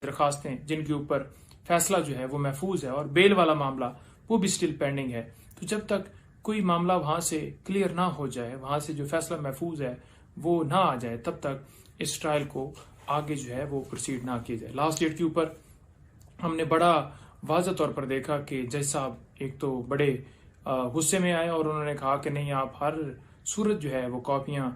दरखास्तें जिनके ऊपर फैसला जो है वो महफूज है और बेल वाला मामला वो भी स्टिल पेंडिंग है। तो जब तक कोई मामला वहां से क्लियर ना हो जाए, वहां से जो फैसला महफूज है वो ना आ जाए, तब तक इस ट्रायल को आगे जो है वो प्रोसीड ना किया जाए। लास्ट डेट के ऊपर हमने बड़ा वाज़ह तौर पर देखा कि जज साहब एक तो बड़े गुस्से में आए और उन्होंने कहा कि नहीं, आप हर सूरत जो है वो कॉपियां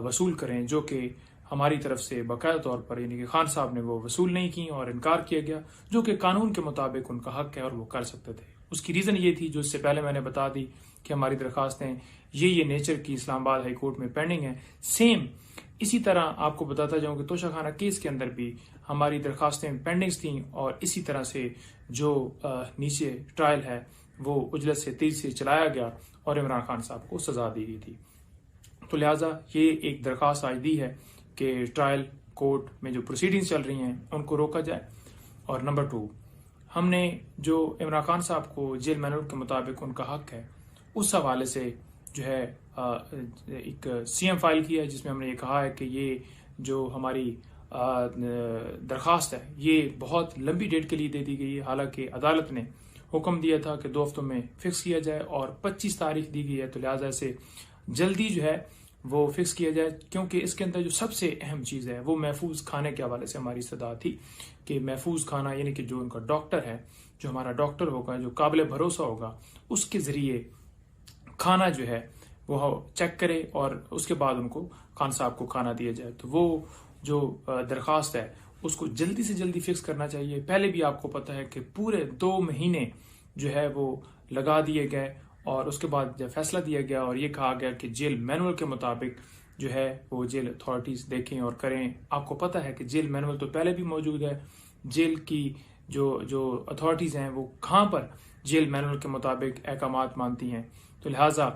वसूल करें, जो कि हमारी तरफ से बाकायदा तौर पर यानी कि खान साहब ने वो वसूल नहीं की और इनकार किया गया, जो कि कानून के मुताबिक उनका हक है और वो कर सकते थे। उसकी रीज़न ये थी, जो इससे पहले मैंने बता दी, कि हमारी दरखास्तें ये नेचर की इस्लामाबाद हाई कोर्ट में पेंडिंग है। सेम इसी तरह आपको बताता जाऊं कि तोशाखाना केस के अंदर भी हमारी दरखास्तें पेंडिंग्स थी और इसी तरह से जो नीचे ट्रायल है वो उजलत से तेजी से चलाया गया और इमरान खान साहब को सजा दी गई थी। तो लिहाजा ये एक दरखास्त आज दी है कि ट्रायल कोर्ट में जो प्रोसीडिंग्स चल रही हैं उनको रोका जाए। और नंबर 2, हमने जो इमरान खान साहब को जेल मैनुअल के मुताबिक उनका हक है, उस हवाले से जो है एक सीएम फाइल किया है, जिसमें हमने ये कहा है कि ये जो हमारी दरखास्त है ये बहुत लंबी डेट के लिए दे दी गई है। हालांकि अदालत ने हुक्म दिया था कि 2 हफ्तों में फिक्स किया जाए और 25 तारीख दी गई है, तो लिहाजा से जल्दी जो है वो फिक्स किया जाए, क्योंकि इसके अंदर जो सबसे अहम चीज़ है वो महफूज खाने के हवाले से हमारी सदा थी कि महफूज खाना यानी कि जो उनका डॉक्टर है, जो हमारा डॉक्टर होगा, जो काबिल भरोसा होगा, उसके ज़रिए खाना जो है वो चेक करे और उसके बाद उनको खान साहब को खाना दिया जाए। तो वो जो दरखास्त है उसको जल्दी से जल्दी फिक्स करना चाहिए। पहले भी आपको पता है कि पूरे 2 महीने जो है वो लगा दिए गए और उसके बाद जब फैसला दिया गया और ये कहा गया कि जेल मैनुअल के मुताबिक जो है वो जेल अथॉरिटीज देखें और करें। आपको पता है कि जेल मैनुअल तो पहले भी मौजूद है, जेल की जो अथॉरिटीज हैं वो कहाँ पर जेल मैनुअल के मुताबिक अहकामात मानती हैं। तो लिहाजा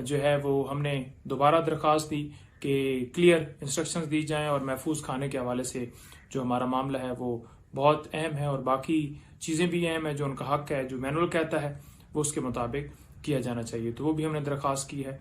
जो है वो हमने दोबारा दरखास्त दी कि क्लियर इंस्ट्रक्शंस दी जाएं और महफूज खाने के हवाले से जो हमारा मामला है वो बहुत अहम है और बाकी चीज़ें भी अहम है। जो उनका हक है, जो मैनुअल कहता है, वो उसके मुताबिक किया जाना चाहिए। तो वो भी हमने दरख्वास्त की है।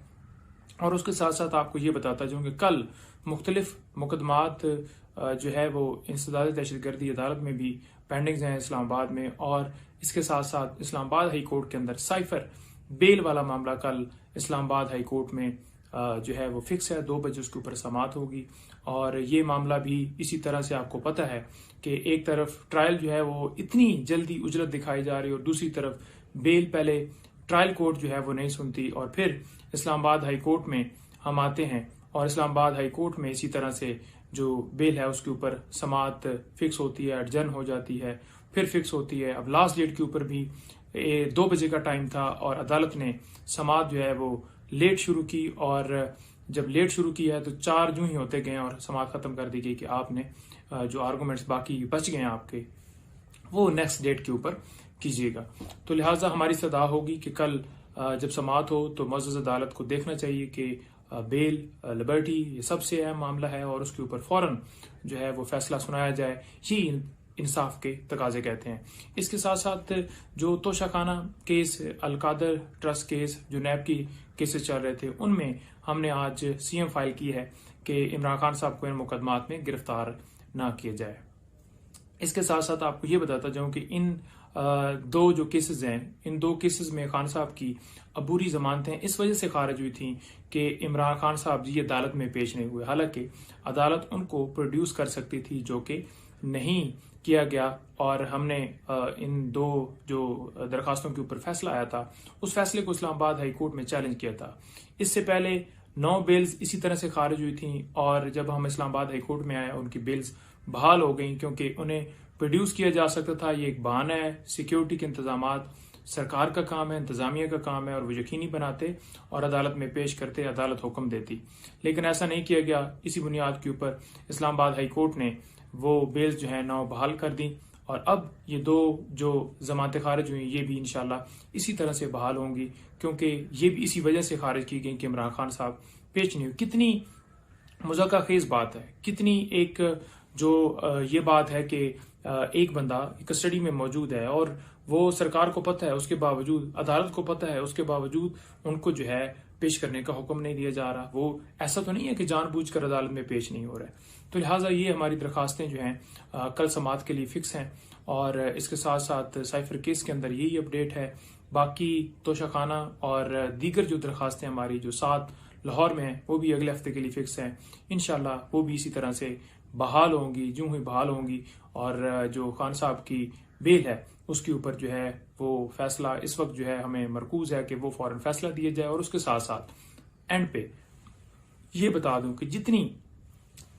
और उसके साथ साथ आपको ये बताता जाऊँ कि कल मुख्तलिफ मुकदमात जो है वो इंसदाद दहशतगर्दी अदालत में भी पेंडिंग्स हैं इस्लामाबाद में, और इसके साथ साथ इस्लामाबाद हाई कोर्ट के अंदर साइफर बेल वाला मामला कल इस्लामाबाद हाई कोर्ट में जो है वो फिक्स है। 2 बजे उसके ऊपर समाअत होगी और ये मामला भी इसी तरह से आपको पता है कि एक तरफ ट्रायल जो है वो इतनी जल्दी उजरत दिखाई जा रही है और दूसरी तरफ बेल पहले ट्रायल कोर्ट जो है वो नहीं सुनती और फिर इस्लामाबाद हाई कोर्ट में हम आते हैं और इस्लामाबाद हाई कोर्ट में इसी तरह से जो बेल है उसके ऊपर समाअत फिक्स होती है, एडजर्न हो जाती है, फिर फिक्स होती है। अब लास्ट डेट के ऊपर भी 2 बजे का टाइम था और अदालत ने समाअत जो है वो लेट शुरू की और जब लेट शुरू किया है तो 4 जूं ही होते गए और समाअत खत्म कर दी गई कि आपने जो आर्गूमेंट्स बाकी बच गए आपके वो नेक्स्ट डेट के ऊपर कीजिएगा। तो लिहाजा हमारी सदा होगी कि कल जब समाअत हो तो मुअज़्ज़ज़ अदालत को देखना चाहिए कि बेल, लिबर्टी, ये सबसे अहम मामला है और उसके ऊपर फौरन जो है वो फैसला सुनाया जाए। ये इंसाफ के तकाजे कहते हैं। इसके साथ साथ जो Toshakhana case, Al-Qadir trust case, जो नैब की केसेस चल रहे थे, उनमें हमने आज सीएम फाइल की है कि इमरान खान साहब को इन मुकदमात में गिरफ्तार ना किया जाए। इसके साथ साथ आपको ये बताता जाऊं कि इन 2 जो केसेस हैं, इन 2 केसेस में खान साहब की अबूरी जमानतें इस वजह से खारिज हुई थी कि इमरान खान साहब जी अदालत में पेश नहीं हुए। हालांकि अदालत उनको प्रोड्यूस कर सकती थी, जो कि नहीं किया गया और हमने इन 2 जो दरखास्तों के ऊपर फैसला आया था उस फैसले को इस्लामाबाद हाई कोर्ट में चैलेंज किया था। इससे पहले 9 बेल्स इसी तरह से खारिज हुई थी और जब हम इस्लामाबाद हाई कोर्ट में आए उनकी बेल्स बहाल हो गई, क्योंकि उन्हें प्रोड्यूस किया जा सकता था। ये एक बहाना है, सिक्योरिटी के इंतजामात सरकार का काम है, इंतजामिया का काम है और वो यकीनी बनाते और अदालत में पेश करते, अदालत हुक्म देती। लेकिन ऐसा नहीं किया गया। इसी बुनियाद के ऊपर इस्लामाबाद हाई कोर्ट ने वो बेल्स जो है 9 बहाल कर दी और अब ये 2 जो जमानतें खारिज हुई ये भी इंशाल्लाह इसी तरह से बहाल होंगी, क्योंकि ये भी इसी वजह से खारिज की गई कि इमरान खान साहब पेश नहीं हुए। कितनी मुज़क्क़ा-ख़ेज़ बात है, कितनी एक जो ये बात है कि एक बंदा कस्टडी में मौजूद है और वो सरकार को पता है, उसके बावजूद, अदालत को पता है, उसके बावजूद उनको जो है पेश करने का हुक्म नहीं दिया जा रहा। वो ऐसा तो नहीं है कि जानबूझकर अदालत में पेश नहीं हो रहा है। तो लिहाजा ये हमारी दरखास्तें जो हैं कल समाअत के लिए फिक्स हैं। और इसके साथ साथ साइफर केस के अंदर यही अपडेट है। बाकी तोशाखाना और दीगर जो दरखास्तें हमारी जो 7 लाहौर में हैं वो भी अगले हफ्ते के लिए फिक्स हैं। इंशाल्लाह वो भी इसी तरह से बहाल होंगी, यूं ही बहाल होंगी। और जो खान साहब की बेल है उसके ऊपर जो है वो फैसला इस वक्त जो है हमें मरकूज है कि वो फौरन फैसला दिया जाए। और उसके साथ साथ एंड पे ये बता दूं कि जितनी,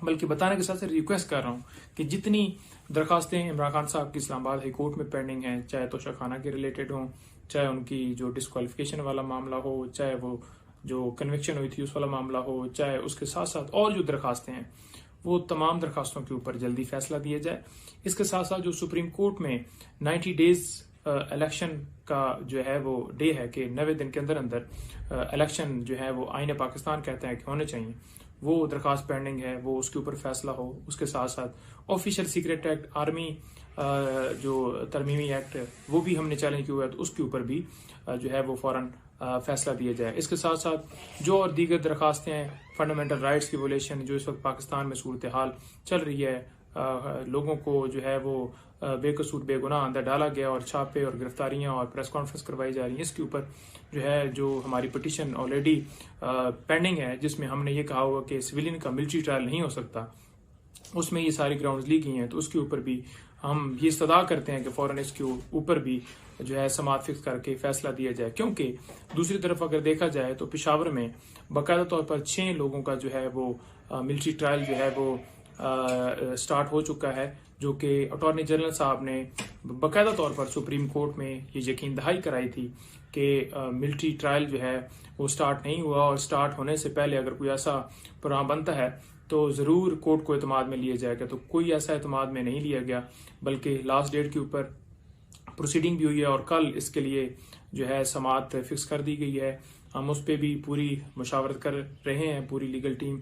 बल्कि बताने के साथ साथ रिक्वेस्ट कर रहा हूं कि जितनी दरखास्तें इमरान खान साहब की इस्लामाबाद हाई कोर्ट में पेंडिंग हैं, चाहे तोशाखाना के रिलेटेड हो, चाहे उनकी जो डिस्क्वालिफिकेशन वाला मामला हो, चाहे वो जो कन्विक्शन हुई थी उस वाला मामला हो, चाहे उसके साथ साथ और जो दरखास्तें हैं, वो तमाम दरखास्तों के ऊपर जल्दी फैसला दिया जाए। इसके साथ साथ जो सुप्रीम कोर्ट में 90 डेज इलेक्शन का जो है वो डे है कि 90 दिन के अंदर अंदर इलेक्शन जो है वो आईने पाकिस्तान कहते हैं कि होने चाहिए, वो दरखास्त पेंडिंग है, वो उसके ऊपर फैसला हो। उसके साथ साथ ऑफिशियल सीक्रेट एक्ट, आर्मी जो तरमीमी एक्ट वो भी हमने चैलेंज किया हुआ है, तो उसके ऊपर भी जो है वो फौरन फैसला दिया जाए। इसके साथ साथ जो और दीगर दरखास्तें हैं, फंडामेंटल राइट्स की वोलेशन जो इस वक्त पाकिस्तान में सूरत हाल चल रही है, लोगों को जो है वो बेकसूर बेगुनाह अंदर डाला गया और छापे और गिरफ्तारियां और प्रेस कॉन्फ्रेंस करवाई जा रही हैं, इसके ऊपर जो है जो हमारी पिटीशन ऑलरेडी पेंडिंग है, जिसमें हमने ये कहा हुआ कि सिविलियन का मिलिट्री ट्रायल नहीं हो सकता, उसमें ये सारी ग्राउंड्स ली गई हैं। तो उसके ऊपर भी हम ये इस्तदा करते हैं कि फौरन इसके ऊपर भी जो है समाअत फिक्स करके फैसला दिया जाए। क्योंकि दूसरी तरफ अगर देखा जाए तो पेशावर में बाकायदा तौर पर 6 लोगों का जो है वो मिलिट्री ट्रायल जो है वो स्टार्ट हो चुका है, जो कि अटॉर्नी जनरल साहब ने बाकायदा तौर पर सुप्रीम कोर्ट में ये यकीन दहाई कराई थी कि मिलिट्री ट्रायल जो है वो स्टार्ट नहीं हुआ, और स्टार्ट होने से पहले अगर कोई ऐसा प्रोग्राम बनता है तो जरूर कोर्ट को एतमाद में लिया जाएगा। तो कोई ऐसा एतमाद में नहीं लिया गया, बल्कि लास्ट डेट के ऊपर प्रोसीडिंग भी हुई है और कल इसके लिए जो है समाअत फिक्स कर दी गई है। हम उस पर भी पूरी मुशावरत कर रहे हैं, पूरी लीगल टीम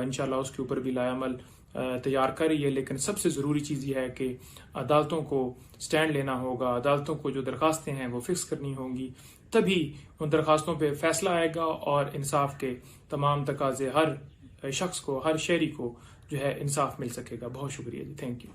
इंशाल्लाह उसके ऊपर भी लायामल तैयार कर रही है। लेकिन सबसे ज़रूरी चीज़ यह है कि अदालतों को स्टैंड लेना होगा, अदालतों को जो दरखास्तें हैं वो फिक्स करनी होंगी, तभी उन दरखास्तों पे फैसला आएगा और इंसाफ के तमाम तकाजे हर शख्स को, हर शहरी को जो है इंसाफ मिल सकेगा। बहुत शुक्रिया जी, थैंक यू।